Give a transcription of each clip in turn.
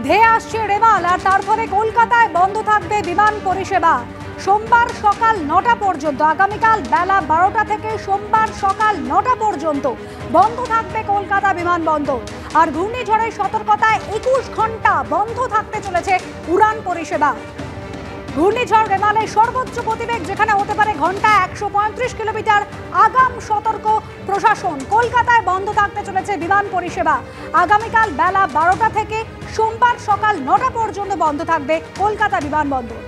ধেয়ে আসছে রেমাল, আর তারপরে কলকাতায় বন্ধ থাকবে বিমান পরিষেবা। সোমবার সকাল 9টা পর্যন্ত, আগামীকাল বেলা 12টা থেকে সোমবার সকাল 9টা পর্যন্ত বন্ধ থাকবে কলকাতা বিমানবন্দর। আর ঘূর্ণিঝড়ের সতর্কতায় 21 ঘন্টা বন্ধ থাকতে চলেছে উড়ান পরিষেবা। ঘূর্ণিঝড় রেমালের সর্বোচ্চ গতিবেগ যেখানে হতে পারে ঘন্টায় 135 কিলোমিটার, আগাম সতর্ক প্রশাসন। কলকাতায় বন্ধ থাকতে চলেছে বিমান পরিষেবা। আগামীকাল বেলা 12টা থেকে সোমবার সকাল 9টা পর্যন্ত বন্ধ থাকবে কলকাতা বিমানবন্দর।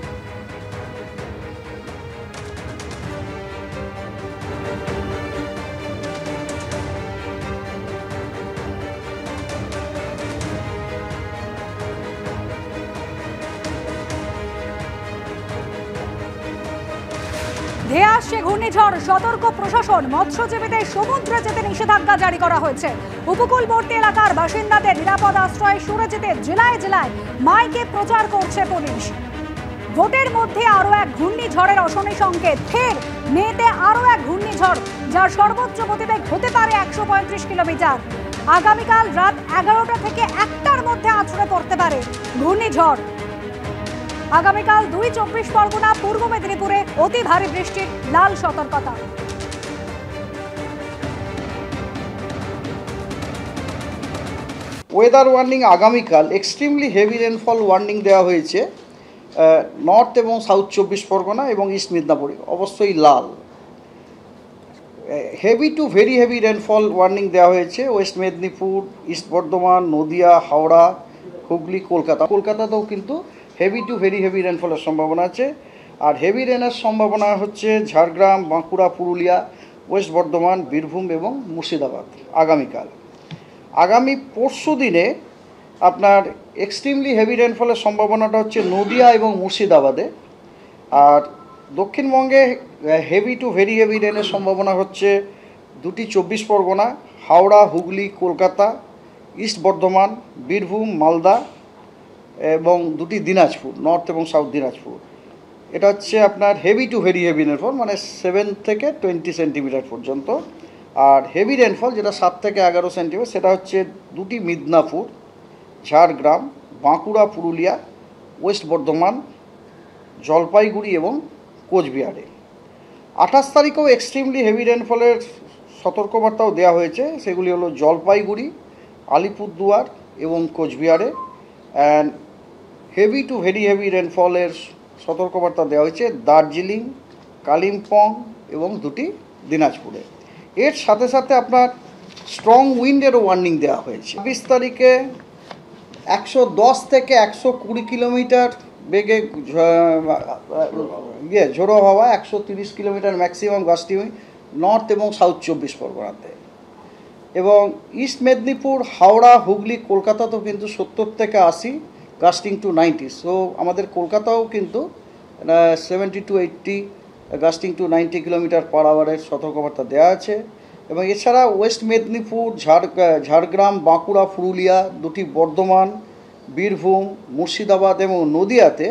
ধেয়ে আসছে ঘূর্ণিঝড়, সতর্ক প্রশাসন। মৎস্যজীবীদের সমুদ্রে যেতে নিষেধাজ্ঞা জারি করা হয়েছে। উপকূলবর্তী এলাকার বাসিন্দাদের নিরাপদ আশ্রয়ে সরে যেতে জেলায় জেলায় মাইকে প্রচার করছে পুলিশ। ভোটের মধ্যে আরো এক ঘূর্ণিঝড়ের অশনি সংকেত। ফের মেতে আরো এক ঘূর্ণিঝড়, যার সর্বোচ্চ গতিবেগ হতে পারে 135 কিলোমিটার। আগামীকাল রাত 11টা থেকে 1টার মধ্যে আছড়ে পড়তে পারে ঘূর্ণিঝড়। আগামীকাল 2 চব্বিশ পরগনা, পূর্ব মেদিনীপুরে অতি ভারী বৃষ্টির লাল সতর্কতা। ওয়েদার ওয়ার্নিং আগামীকাল এক্সট্রিমলি হেভি রেনফল ওয়ার্নিং দেওয়া হয়েছে নর্থ এবং সাউথ 24 পরগনা এবং ইস্ট মিদনাপুরে, অবশ্যই লাল। Heavy to very heavy rainfall warning দেওয়া হয়েছে ওয়েস্ট মেদিনীপুর, ইস্ট বর্ধমান, নদিয়া, হাওড়া, হুগলি, কলকাতাতেও কিন্তু হেভি টু ভেরি হেভি রেনফলের সম্ভাবনা আছে। আর হেভি রেনের সম্ভাবনা হচ্ছে ঝাড়গ্রাম, বাঁকুড়া, পুরুলিয়া, ওয়েস্ট বর্ধমান, বীরভূম এবং মুর্শিদাবাদ। আগামী পরশু দিনে আপনার এক্সট্রিমলি হেভি রেনফলের সম্ভাবনাটা হচ্ছে নদিয়া এবং মুর্শিদাবাদে। আর দক্ষিণবঙ্গে হেভি টু ভেরি হেভি রেনের সম্ভাবনা হচ্ছে 2টি 24 পরগনা, হাওড়া, হুগলি, কলকাতা, ইস্ট বর্ধমান, বীরভূম, মালদা এবং 2টি দিনাজপুর, নর্থ এবং সাউথ দিনাজপুর। এটা হচ্ছে আপনার heavy to very heavy rainfall, মানে 7 থেকে 20 সেন্টিমিটার পর্যন্ত। আর হেভি রেনফল যেটা 7 থেকে 11 সেন্টিমিটার, সেটা হচ্ছে 2টি মিদনাপুর, ঝাড়গ্রাম, বাঁকুড়া, পুরুলিয়া, ওয়েস্ট বর্ধমান, জলপাইগুড়ি এবং কোচবিহারে। 28 তারিখেও এক্সট্রিমলি হেভি রেনফলের সতর্কবার্তাও দেওয়া হয়েছে। সেগুলি হলো জলপাইগুড়ি, আলিপুরদুয়ার এবং কোচবিহারে। And heavy to very heavy রেনফলের সতর্কবার্তা দেওয়া হয়েছে দার্জিলিং, কালিম্পং এবং 2টি দিনাজপুরে। এর সাথে সাথে আপনার স্ট্রং উইন্ডেরও ওয়ার্নিং দেওয়া হয়েছে। 20 তারিখে 110 থেকে 120 কিলোমিটার বেগে ঝোড়ো হাওয়া, 130 কিলোমিটার ম্যাক্সিমাম গাস্টিং নর্থ এবং সাউথ 24 পরগনাতে। এবং ইস্ট মেদিনীপুর, হাওড়া, হুগলি, কলকাতাতেও কিন্তু 70 থেকে 80 গাস্টিং টু 90। সো আমাদের কলকাতাও কিন্তু 70 to 80 gusting to 90 kilometre per আওয়ারের সতর্কবার্তা দেওয়া আছে। এবং এছাড়া ওয়েস্ট মেদিনীপুর, ঝাড়গ্রাম, বাঁকুড়া, পুরুলিয়া, 2টি বর্ধমান, বীরভূম, মুর্শিদাবাদ এবং নদিয়াতে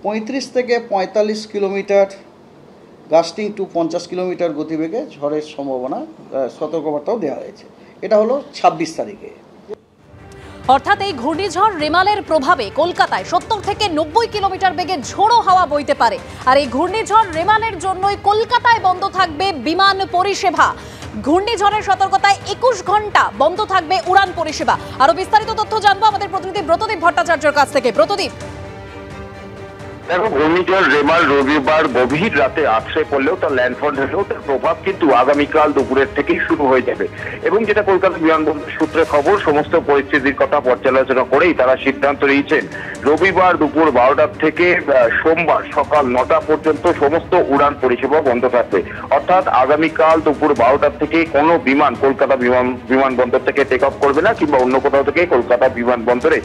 35 থেকে 45 কিলোমিটার গাস্টিং টু 50 কিলোমিটার গতিবেগে ঝড়ের সম্ভাবনা সতর্কবার্তাও দেওয়া হয়েছে। এটা হলো 26 তারিখে। অর্থাৎ এই ঘূর্ণিঝড় রেমালের প্রভাবে কলকাতায় 70 থেকে 90 কিলোমিটার বেগে ঝোড়ো হাওয়া বইতে পারে। আর এই ঘূর্ণিঝড় রেমালের জন্যই কলকাতায় বন্ধ থাকবে বিমান পরিষেবা। ঘূর্ণিঝড়ের সতর্কতায় 21 ঘন্টা বন্ধ থাকবে উড়ান পরিষেবা। আরো বিস্তারিত তথ্য জানবো আমাদের প্রতিনিধি ব্রতদীপ ভট্টাচার্যের কাছ থেকে। ব্রতদীপ, দেখো, ঘূর্ণিঝড় রেমাল রবিবার গভীর রাতে আছড়ে পড়লেও তার ল্যান্ডফল হলেও তার প্রভাব কিন্তু আগামীকাল দুপুরের থেকেই শুরু হয়ে যাবে। এবং যেটা কলকাতা বিমানবন্দর সূত্রে খবর, সমস্ত পরিস্থিতির কথা পর্যালোচনা করেই তারা সিদ্ধান্ত নিয়েছেন রবিবার দুপুর 12টা থেকে সোমবার সকাল 9টা পর্যন্ত সমস্ত উড়ান পরিষেবা বন্ধ থাকবে। অর্থাৎ আগামীকাল দুপুর 12টা থেকে কোনো বিমান কলকাতা বিমানবন্দর থেকে টেক অফ করবে না, কিংবা অন্য কোথাও থেকে কলকাতা বিমানবন্দরে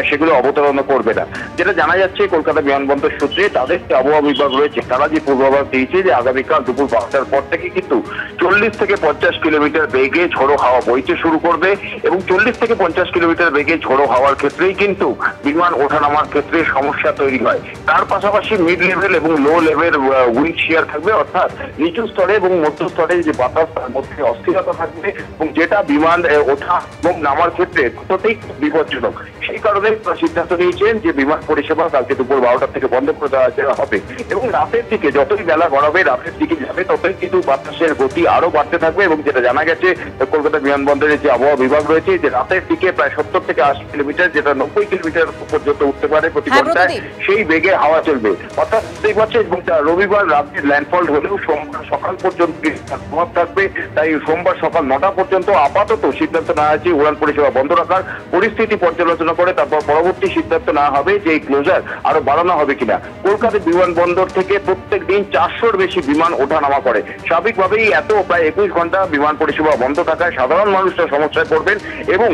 সেগুলো অবতরণ করবে না। যেটা জানা যাচ্ছে, কলকাতা বিমানবন্দর সূত্রে তাদের যে আবহাওয়া বিভাগ রয়েছে তারা যে পূর্বাভাস দিয়েছে যে আগামীকাল দুপুর 12টার পর থেকে কিন্তু 40 থেকে 50 কিলোমিটার বেগে ঝোড়ো হাওয়া বইতে শুরু করবে এবং 40 থেকে 50 কিলোমিটার বেগে ঝোড়ো হাওয়ার ক্ষেত্রেই কিন্তু বিমান ওঠানামার ক্ষেত্রে সমস্যা তৈরি হয়। তার পাশাপাশি মিড লেভেল এবং লো লেভেল উইন্ড শিয়ার থাকবে, অর্থাৎ নিচু স্তরে এবং মধ্য স্তরে যে বাতাস তার মধ্যে অস্থিরতা থাকবে এবং যেটা বিমান ওঠা এবং নামার ক্ষেত্রে ততই বিপজ্জনক। সেই কারণে সিদ্ধান্ত নিয়েছেন যে বিমান পরিষেবা কালকে দুপুর 12টা থেকে বন্ধ করে দেওয়া হবে এবং রাতের দিকে যতই বেলা গড়াবে রাতের দিকে যাবে ততই কিন্তু বাতাসের গতি আরো বাড়তে থাকবে এবং যেটা জানা গেছে কলকাতা বিমানবন্দরের যে আবহাওয়া বিভাগ রয়েছে যে রাতের দিকে প্রায় 70 থেকে 80 কিলোমিটার, যেটা 90 কিলোমিটার পর্যন্ত উঠতে পারে প্রতি ঘন্টায়, সেই বেগে হাওয়া চলবে। অর্থাৎ বুঝতেই পারছে এবং রবিবার রাতে ল্যান্ডফল হলেও সোমবার সকাল পর্যন্ত প্রভাব থাকবে। তাই সোমবার সকাল 9টা পর্যন্ত আপাতত সিদ্ধান্ত নেওয়া হয়েছে উড়ান পরিষেবা বন্ধ রাখার। পরিস্থিতি পর্যালোচনা করে তারপর পরবর্তী সিদ্ধান্ত নেওয়া হবে যে এই ক্লোজার আরো বাড়ানো হবে কিনা। কলকাতা বিমানবন্দর থেকে প্রত্যেক দিন 400-র বেশি বিমান ওঠানামা করে। স্বাভাবিকভাবেই এত প্রায় 21 ঘন্টা বিমান পরিষেবা বন্ধ থাকায় সাধারণ মানুষরা সমস্যায় পড়বেন এবং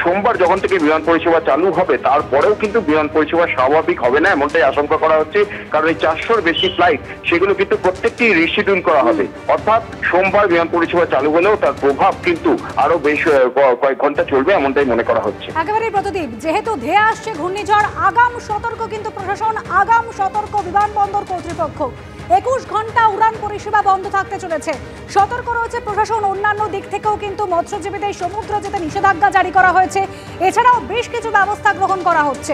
সোমবার যখন থেকে বিমান পরিষেবা চালু হবে তারপরেও কিন্তু বিমান পরিষেবা স্বাভাবিক হবে না, এমনটাই আশঙ্কা করা হচ্ছে। কারণ এই 400-র বেশি ফ্লাইট সেগুলো কিন্তু প্রত্যেকটি রিশিডিউল করা হবে। অর্থাৎ সোমবার বিমান পরিষেবা চালু হলেও তার প্রভাব কিন্তু আরো বেশ কয়েক ঘন্টা চলবে, এমনটাই মনে করা হচ্ছে। একেবারেই প্রতিদিন যেহেতু ধেয়ে আসছে ঘূর্ণিঝড়, আগাম সতর্ক কিন্তু প্রশাসন, আগাম সতর্ক বিমানবন্দর কর্তৃপক্ষ। 21 ঘন্টা উড়ান পরিষেবা বন্ধ থাকতে চলেছে, সতর্ক রয়েছে প্রশাসন। অন্যান্য দিক থেকেও কিন্তু মৎস্যজীবীদের সমুদ্র যেতে নিষেধাজ্ঞা জারি করা হয়েছে, এছাড়াও বেশ কিছু ব্যবস্থা গ্রহণ করা হচ্ছে।